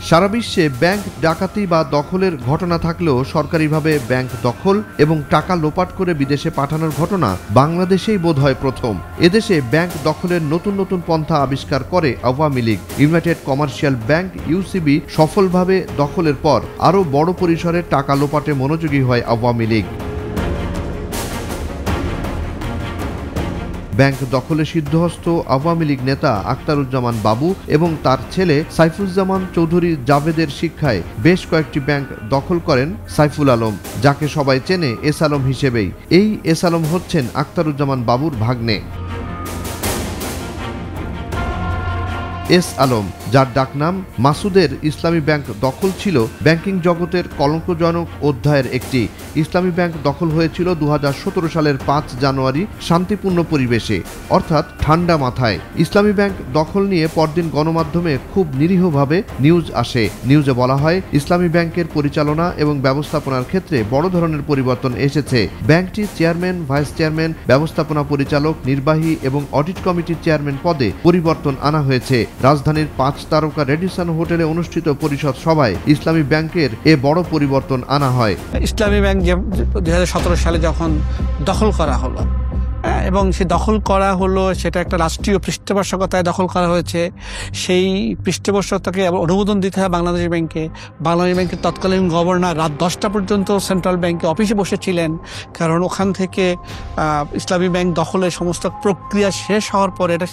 সারা বিশ্বে ব্যাংক ডাকাতি বা দখলের ঘটনা থাকলেও সরকারিভাবে ব্যাংক দখল এবং টাকা লোপাট করে বিদেশে পাঠানোর ঘটনা বাংলাদেশেই বোধহয় প্রথম। এদেশে ব্যাংক দখলের নতুন নতুন পন্থা আবিষ্কার করে Awami League. United commercial bank UCB সফলভাবে দখলের পর আরও বড় পরিসরে টাকা লোপাটে মনোযোগী হয় আওয়ামী লীগ। ব্যাংক দখলে সিদ্ধহস্ত আওয়ামী লীগ নেতা আখতারুজ্জামান বাবু এবং তার ছেলে সাইফুজ্জামান চৌধুরী জাভেদের শিক্ষায় বেশ কয়েকটি ব্যাংক দখল করেন সাইফুল আলম, যাকে সবাই চেনে এস আলম হিসেবেই। এই এস আলম হচ্ছেন আখতারুজ্জামান বাবুর ভাগ্নে এস আলম, যার ডাকনাম মাসুদের ইসলামী ব্যাংক দখল ছিল ব্যাংকিং জগতের কলঙ্কজনক অধ্যায়ের একটি। ইসলামী ব্যাংক দখল হয়েছিল 2017 সালের 5 জানুয়ারি শান্তিপূর্ণ পরিবেশে, অর্থাৎ ঠান্ডা মাথায়। ইসলামী ব্যাংক দখল নিয়ে পরদিন গণমাধ্যমে খুব নিরীহভাবে নিউজ আসে। নিউজে বলা হয় ইসলামী ব্যাংকের পরিচালনা এবং ব্যবস্থাপনার ক্ষেত্রে বড় ধরনের পরিবর্তন এসেছে। ব্যাংকটির চেয়ারম্যান, ভাইস চেয়ারম্যান, ব্যবস্থাপনা পরিচালক, নির্বাহী এবং অডিট কমিটির চেয়ারম্যান পদে পরিবর্তন আনা হয়েছে। রাজধানীর 5 তারকা রেডিসন হোটেলে অনুষ্ঠিত পরিষদ সভায় ইসলামী ব্যাংকের এ বড় পরিবর্তন আনা হয়। ইসলামী ব্যাংক 2017 সালে যখন দখল করা হলো এবং সে দখল করা হলো, সেটা একটা রাষ্ট্রীয় পৃষ্ঠপোষকতায় দখল করা হয়েছে। সেই পৃষ্ঠপোষকতাকে অনুমোদন দিতে হয় বাংলাদেশ ব্যাংকে। বাংলাদেশ ব্যাংকের তৎকালীন গভর্নর রাত 10টা পর্যন্ত সেন্ট্রাল ব্যাংকে অফিসে বসেছিলেন, কারণ ওখান থেকে ইসলামী ব্যাংক দখলের সমস্ত প্রক্রিয়া শেষ হওয়ার পরে এটা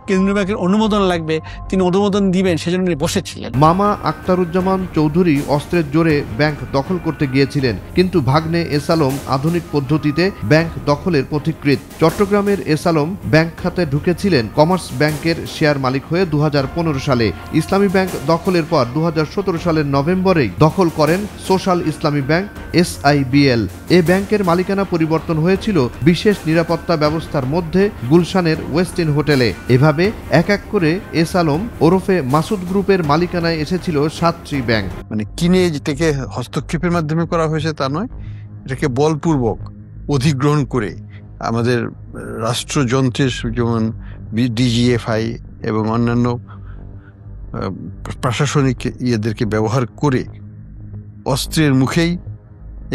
কেন্দ্রীয় ব্যাংকের অনুমোদন লাগবে, তিনি অনুমোদন দিবেন, সেজন্য বসেছিলেন। মামা আখতারুজ্জামান চৌধুরী অস্ত্রের জোরে ব্যাংক দখল করতে গিয়েছিলেন, কিন্তু ভাগ্নে এস আলম আধুনিক পদ্ধতিতে ব্যাংক দখলের পথিকৃৎ। চট্টগ্রামের এস আলম ব্যাংক খাতে ঢুকেছিলেন কমার্স ব্যাংকের শেয়ার মালিক হয়ে 2015 সালে। ইসলামী ব্যাংক দখলের পর 2017 সালের নভেম্বরেই দখল করেন সোশ্যাল ইসলামী ব্যাংক SIBL। এ ব্যাংকের মালিকানা পরিবর্তন হয়েছিল বিশেষ নিরাপত্তা ব্যবস্থার মধ্যে গুলশানের ওয়েস্টিন হোটেলে। এভাবে এক এক করে এস আলম ওরফে মাসুদ গ্রুপের মালিকানায় এসেছিল 7টি ব্যাংক। মানে কিনে যেটাকে হস্তক্ষেপের মাধ্যমে করা হয়েছে তা নয়, এটাকে বলপূর্বক অধিগ্রহণ করে আমাদের রাষ্ট্রযন্ত্রের যেমন DGFI এবং অন্যান্য প্রশাসনিক ইয়েদেরকে ব্যবহার করে অস্ত্রের মুখেই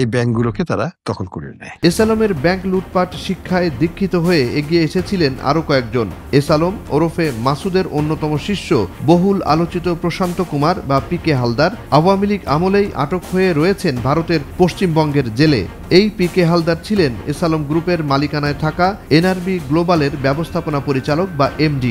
এই ব্যাংকগুলোকে তারা দখল করে নেয়। এস আলমের ব্যাংক লুটপাট শিক্ষায় দীক্ষিত হয়ে এগিয়ে এসেছিলেন আরও কয়েকজন। এস আলম ওরফে মাসুদের অন্যতম শিষ্য বহুল আলোচিত প্রশান্ত কুমার বা PK হালদার আওয়ামী লীগ আমলেই আটক হয়ে রয়েছেন ভারতের পশ্চিমবঙ্গের জেলে। এই PK হালদার ছিলেন এস আলম গ্রুপের মালিকানায় থাকা NRB গ্লোবালের ব্যবস্থাপনা পরিচালক বা MD।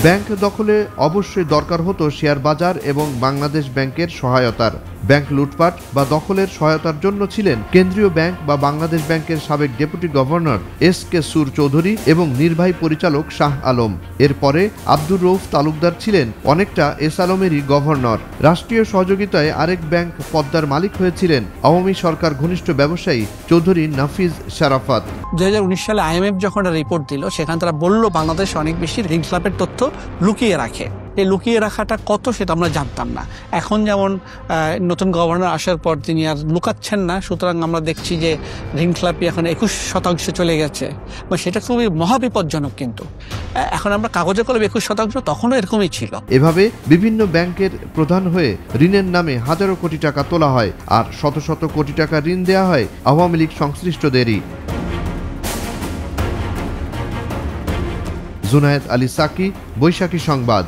ব্যাংক দখলে অবশ্যই দরকার হতো শেয়ার বাজার এবং বাংলাদেশ ব্যাংকের সহায়তার। ব্যাংক লুটপাট বা দখলের সহায়তার জন্য ছিলেন কেন্দ্রীয় ব্যাংক বা বাংলাদেশ ব্যাংকের সাবেক ডেপুটি গভর্নর SK সুর চৌধুরী এবং নির্বাহী পরিচালক শাহ আলম। এরপরে আব্দুর রউফ তালুকদার ছিলেন অনেকটা এস আলমেরই গভর্নর। রাষ্ট্রীয় সহযোগিতায় আরেক ব্যাংক পদ্মার মালিক হয়েছিলেন আওয়ামী সরকার ঘনিষ্ঠ ব্যবসায়ী চৌধুরী নাফিজ শারাফাত। 2019 সালে IMF যখন একটা রিপোর্ট দিল, সেখানে তারা বলল বাংলাদেশ অনেক বেশি ঋণ খেলাপের তথ্য লুকিয়ে রাখে। এই লুকিয়ে রাখাটা কত সেটা আমরা জানতাম না। এখন যেমন নতুন গভর্নর আসার পর তিনি আর লুকাচ্ছেন না, সুতরাং আমরা দেখছি যে ঋণ খেলাপি এখন 21% চলে গেছে। সেটা খুবই মহাবিপজ্জনক। কিন্তু এখন আমরা কাগজে কলমে 21%, তখনও এরকমই ছিল। এভাবে বিভিন্ন ব্যাংকের প্রধান হয়ে ঋণের নামে হাজারো কোটি টাকা তোলা হয়, আর শত শত কোটি টাকা ঋণ দেয়া হয় আওয়ামী লীগ সংশ্লিষ্টদেরই। জুনায়েদ আলী সাকি, বৈশাখী সংবাদ।